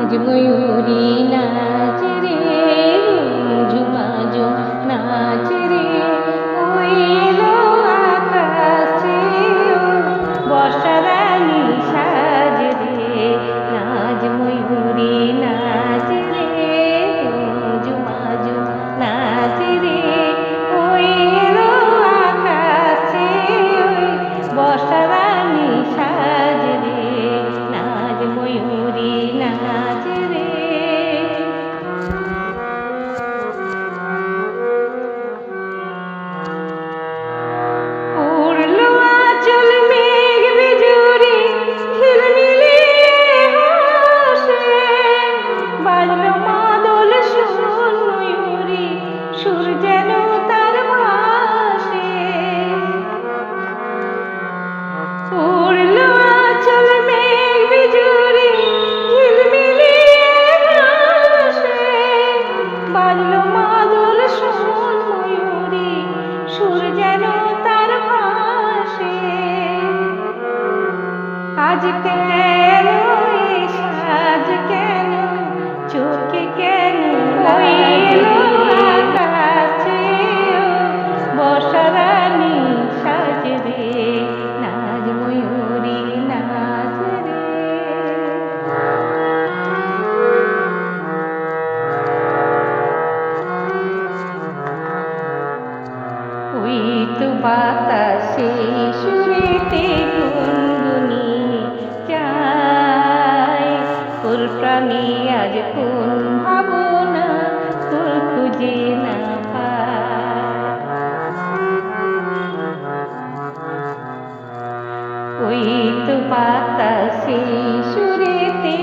আজ ময়ূরী নাচ রে, ঝুমাঝুম নাচ রে, ওই এলো আকাশে বর্ষা রানী সাজ রে। নাচ ময়ূরী নাচ রে, ঝুমাঝুম নাচ রে, ওই এলো আকাশে বর্ষা রানী সাজ রে। নাচ ময়ূরী নাচ রে। উড়লো আঁচল মেঘ বিজুরি, ঝিলমিলিয়ে হাসে, বাজলো মাদল সুর ময়ূরী, সুর যেন তার ভাসে। উড়লো আঁচল মেঘ বিজুরি, ঝিলমিলিয়ে হাসে, বাজলো মাদল সুর ময়ূরী, সুর যেন তার ভাসে। আজ কেন এই সাজ, কেন চোখে কেন এলো আকাশে বর্ষা রানী সাজ রে। নাচ ময়ূরী নাচ রে। ওই তো বাতাসে সুরেতে গুনগুনিয়ে যায়, ওর প্রাণে আজ কোন ভাবনা তোর খুঁজে না পায়। ওই তো বাতাসে সুরেতে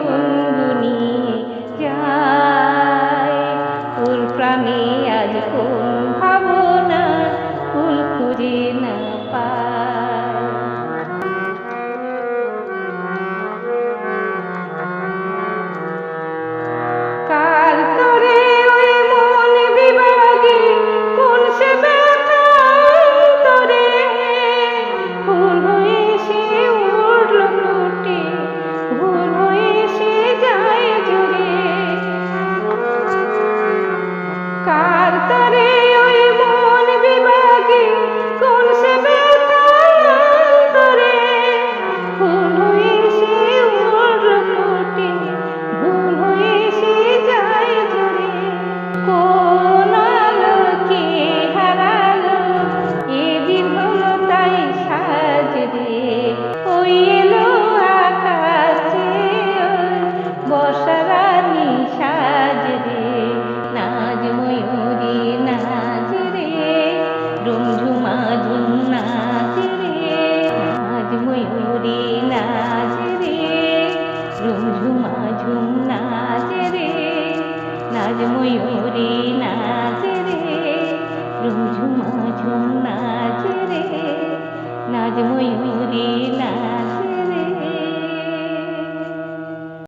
গুনগুনিয়ে যায়, ওর প্রাণে আজ কোন